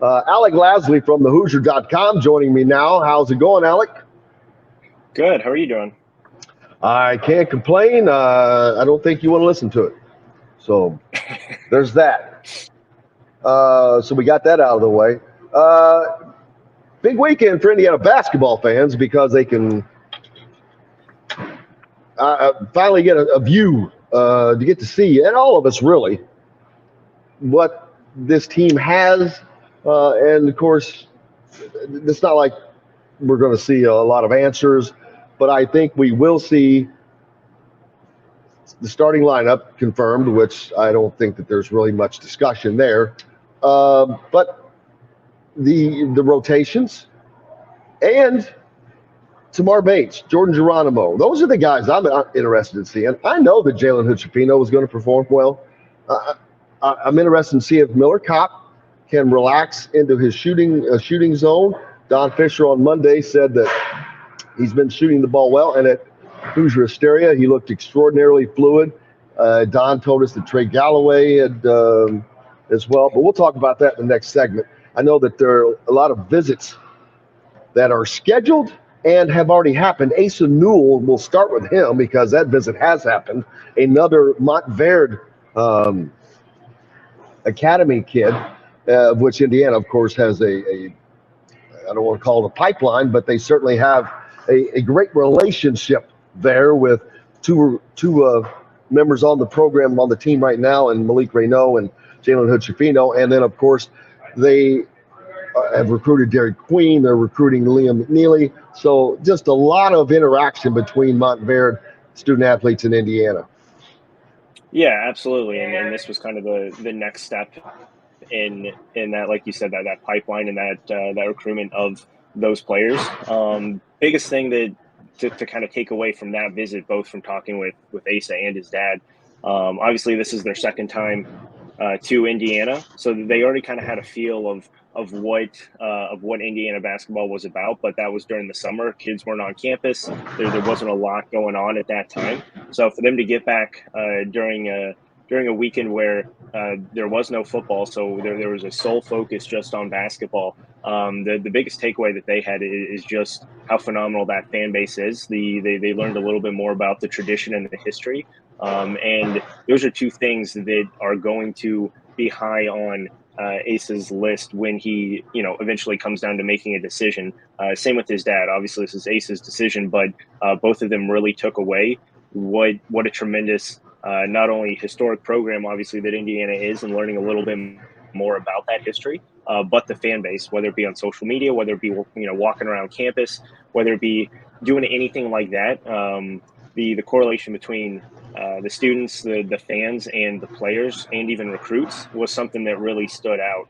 Alec Lasley from the Hoosier.com joining me now. How's it going, Alec? Good. How are you doing? I can't complain. I don't think you want to listen to it. So there's that. So we got that out of the way. Big weekend for Indiana basketball fans because they can finally get a view to get to see, and all of us really, what this team has. And of course, it's not like we're going to see a lot of answers, but I think we will see the starting lineup confirmed, which I don't think that there's really much discussion there. But the rotations and Tamar Bates, Jordan Geronimo, those are the guys I'm interested in seeing. I know that Jalen Hood-Schifino is going to perform well. I'm interested in seeing if Miller Kopp can relax into his shooting zone. Don Fisher on Monday said that he's been shooting the ball well, and at Hoosier Hysteria, he looked extraordinarily fluid. Don told us that Trey Galloway had as well, but we'll talk about that in the next segment. I know that there are a lot of visits that are scheduled and have already happened. Asa Newell, we'll start with him because that visit has happened. Another Montverde Academy kid, of which Indiana, of course, has I don't want to call it a pipeline, but they certainly have a great relationship there with two members on the program, on the team right now, and Malik Raynaud and Jalen Hood-Schifino. And then, of course, they have recruited Derek Queen. They're recruiting Liam McNeely. So just a lot of interaction between Montverde student athletes in Indiana. Yeah, absolutely. And this was kind of the next step in that, like you said, that pipeline and that recruitment of those players. Biggest thing that to kind of take away from that visit, both from talking with Asa and his dad, obviously this is their second time to Indiana, so they already kind of had a feel of what Indiana basketball was about. But that was during the summer; kids weren't on campus. There wasn't a lot going on at that time. So for them to get back during a weekend where there was no football, so there was a sole focus just on basketball. The biggest takeaway that they had is just how phenomenal that fan base is. They learned a little bit more about the tradition and the history. And those are two things that are going to be high on Asa's list when he, eventually comes down to making a decision. Same with his dad. Obviously, this is Asa's decision, but both of them really took away what a tremendous, not only historic program, obviously, that Indiana is, and learning a little bit more about that history, but the fan base, whether it be on social media, whether it be walking around campus, whether it be doing anything like that. The correlation between the students, the fans, and the players, and even recruits, was something that really stood out.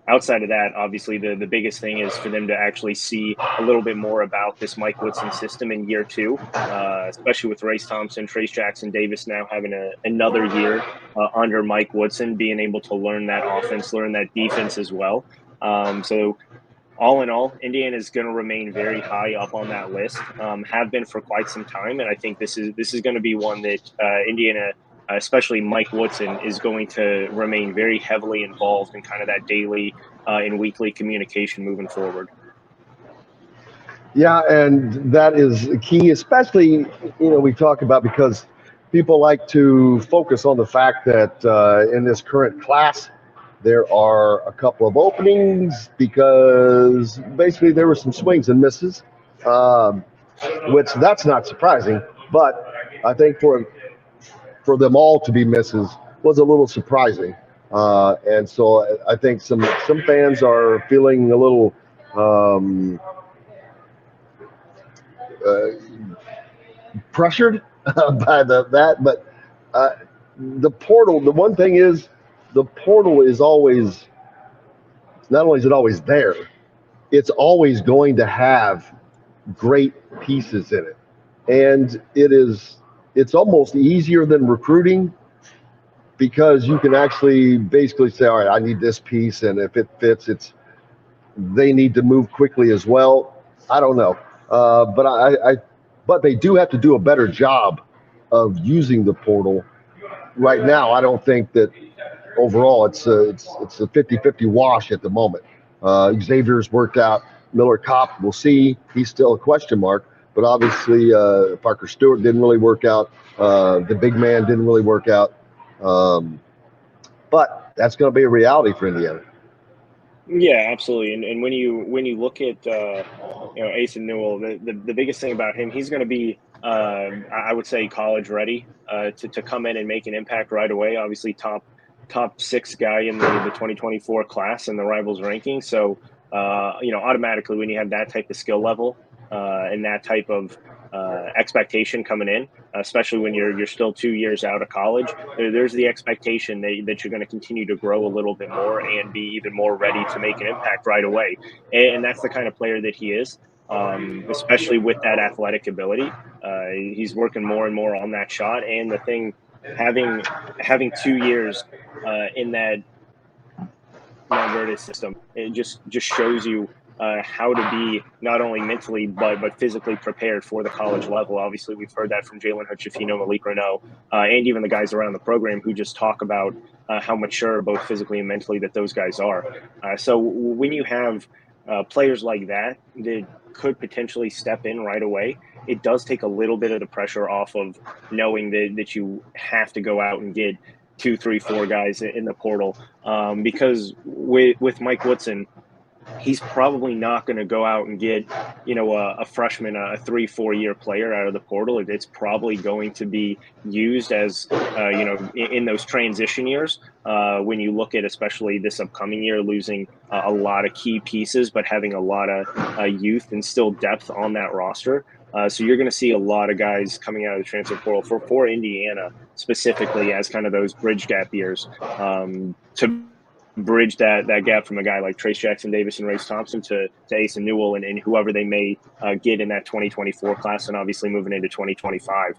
Outside of that, obviously, the biggest thing is for them to actually see a little bit more about this Mike Woodson system in year two, especially with Race Thompson, Trace Jackson Davis now having another year under Mike Woodson, being able to learn that offense, learn that defense as well. So all in all, Indiana is going to remain very high up on that list, have been for quite some time. And I think this is going to be one that Indiana, especially Mike Woodson, is going to remain very heavily involved in kind of that daily and weekly communication moving forward. Yeah, and that is key, especially, we talk about, because people like to focus on the fact that in this current class, there are a couple of openings because basically there were some swings and misses, which that's not surprising. But I think for them all to be misses was a little surprising. And so I think some fans are feeling a little pressured by that. But the portal, the one thing is, the portal is always, not only is it always there, it's always going to have great pieces in it. And it's almost easier than recruiting because you can actually basically say, all right, I need this piece, and if it fits, they need to move quickly as well. I don't know. But they do have to do a better job of using the portal. Right now, I don't think that overall, it's a 50-50 wash at the moment. Xavier's worked out. Miller Kopp, we'll see. He's still a question mark, but obviously Parker Stewart didn't really work out. The big man didn't really work out. But that's going to be a reality for Indiana. Yeah, absolutely. And when you look at Asa Newell, the biggest thing about him, he's going to be I would say college ready to come in and make an impact right away. Obviously, top 6 guy in the 2024 class in the Rivals ranking. So automatically when you have that type of skill level and that type of expectation coming in, especially when you're still 2 years out of college, there's the expectation that you're going to continue to grow a little bit more and be even more ready to make an impact right away. And that's the kind of player that he is, especially with that athletic ability. He's working more and more on that shot. And the thing, having 2 years in that Montverde system, it just shows you how to be not only mentally but physically prepared for the college level. Obviously, we've heard that from Jalen Hood-Schifino, Malik Renault, and even the guys around the program who just talk about how mature, both physically and mentally, that those guys are. So when you have players like that could potentially step in right away, it does take a little bit of the pressure off of knowing that you have to go out and get 2, 3, 4 guys in the portal, because with Mike Woodson, he's probably not going to go out and get, a freshman, a 3-4 year player out of the portal. It's probably going to be used as, in those transition years, when you look at especially this upcoming year, losing a lot of key pieces, but having a lot of youth and still depth on that roster. So you're going to see a lot of guys coming out of the transfer portal for Indiana specifically as kind of those bridge gap years, to bridge that gap from a guy like Trace Jackson Davis and Race Thompson to Asa Newell and whoever they may get in that 2024 class, and obviously moving into 2025.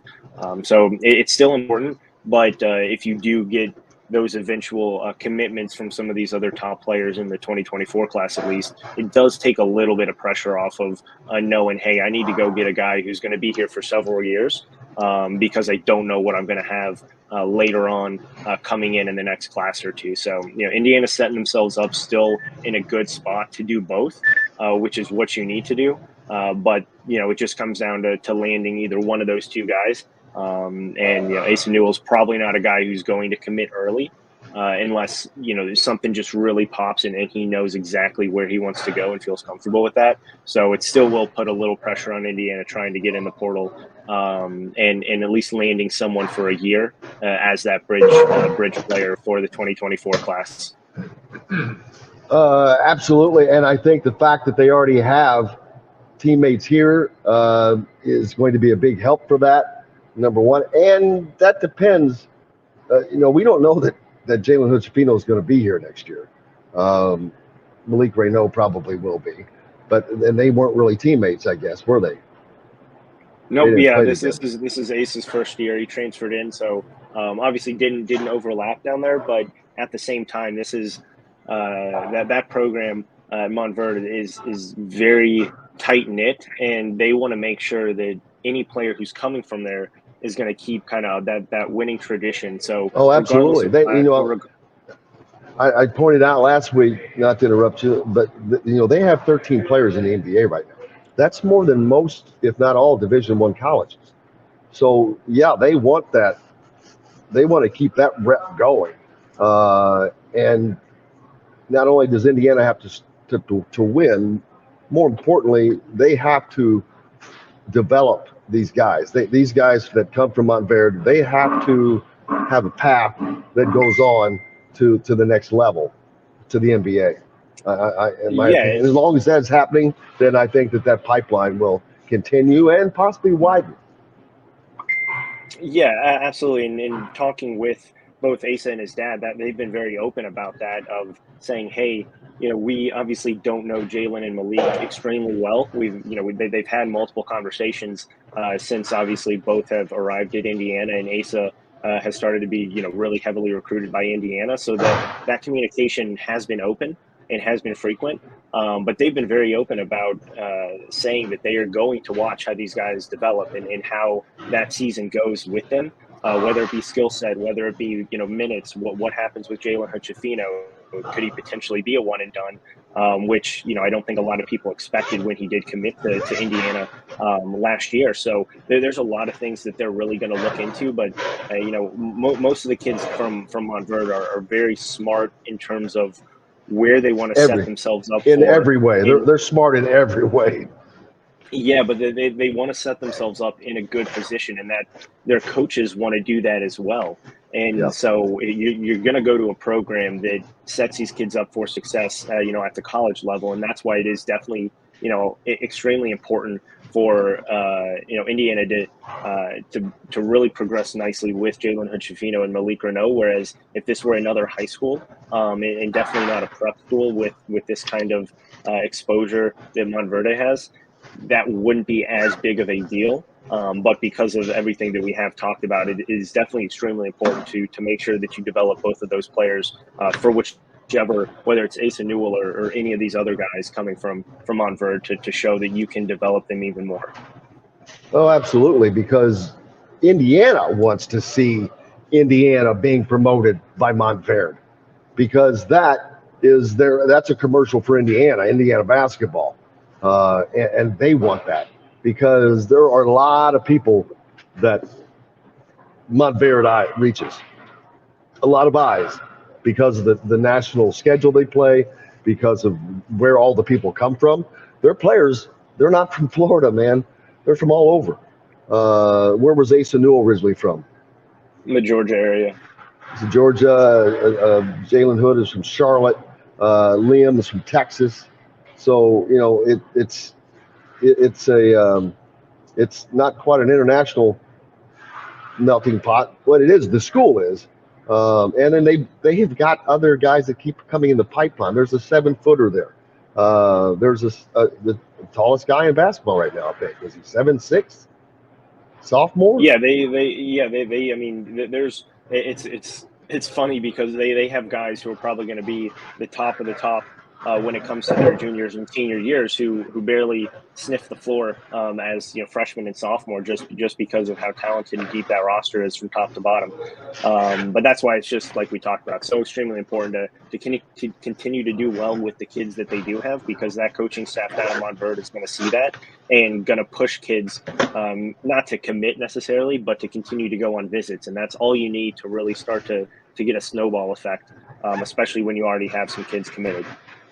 So it's still important, but if you do get those eventual commitments from some of these other top players in the 2024 class, at least, it does take a little bit of pressure off of knowing, hey, I need to go get a guy who's going to be here for several years, because I don't know what I'm going to have later on coming in the next class or two. So, Indiana's setting themselves up still in a good spot to do both, which is what you need to do. But, it just comes down to landing either one of those two guys. And Asa Newell's probably not a guy who's going to commit early, unless something just really pops and he knows exactly where he wants to go and feels comfortable with that. So it still will put a little pressure on Indiana trying to get in the portal, and at least landing someone for a year as that bridge player for the 2024 class. Absolutely, and I think the fact that they already have teammates here is going to be a big help for that. Number one, and that depends. We don't know that Jalen Hood-Schifino is going to be here next year. Malik Renault probably will be, and they weren't really teammates, I guess, were they? Nope. Yeah, this is Ace's first year. He transferred in, so obviously didn't overlap down there. But at the same time, this is that program at Montverde is very tight knit, and they want to make sure that any player who's coming from there is going to keep kind of that winning tradition. So, absolutely. I pointed out last week, not to interrupt you, but they have 13 players in the NBA right now. That's more than most, if not all, Division I colleges. So yeah, they want that. They want to keep that rep going. And not only does Indiana have to win, more importantly, they have to develop these guys. These guys that come from Montverde, they have to have a path that goes on to the next level, to the NBA. In my opinion, as long as that's happening, then I think that pipeline will continue and possibly widen. Yeah, absolutely. And talking with both Asa and his dad, that they've been very open about that, of saying, hey, we obviously don't know Jalen and Malik extremely well. They've had multiple conversations since obviously both have arrived at Indiana, and Asa has started to be, really heavily recruited by Indiana. So that communication has been open and has been frequent. But they've been very open about saying that they are going to watch how these guys develop and how that season goes with them. whether it be skill set, whether it be, minutes, what happens with Jalen Hood-Schifino. Could he potentially be a one and done, which, I don't think a lot of people expected when he did commit to Indiana last year. So there's a lot of things that they're really going to look into. But, most of the kids from Montverde are very smart in terms of where they want to set themselves up in every way. They're smart in every way. Yeah, but they want to set themselves up in a good position, and that their coaches want to do that as well. And so you're going to go to a program that sets these kids up for success, at the college level. And that's why it is definitely, extremely important for, Indiana to really progress nicely with Jalen Hood-Schifino and Malik Renault. Whereas if this were another high school, and definitely not a prep school with this kind of exposure that Montverde has, that wouldn't be as big of a deal. But because of everything that we have talked about, it is definitely extremely important to make sure that you develop both of those players for whichever, whether it's Asa Newell or any of these other guys coming from Montverde to show that you can develop them even more. Oh, absolutely, because Indiana wants to see Indiana being promoted by Montverde, because that's a commercial for Indiana basketball. And they want that, because there are a lot of people that Montverde reaches, a lot of eyes, because of the national schedule they play, because of where all the people come from. Their players, they're not from Florida, man. They're from all over. Where was Asa Newell originally from? The Georgia area. So Georgia. Jalen Hood is from Charlotte. Liam is from Texas. So it's not quite an international melting pot. What it is, the school is, and then they have got other guys that keep coming in the pipeline. There's a 7-footer there. There's the tallest guy in basketball right now. I think is he 7'6", sophomore. Yeah, they. I mean, it's funny because they have guys who are probably going to be the top of the top when it comes to their juniors and senior years who barely sniff the floor as freshmen and sophomore just because of how talented and deep that roster is from top to bottom. But that's why it's just like we talked about, so extremely important to continue to do well with the kids that they do have, because that coaching staff down at Montverde is going to see that and going to push kids not to commit necessarily, but to continue to go on visits. And that's all you need to really start to get a snowball effect, especially when you already have some kids committed.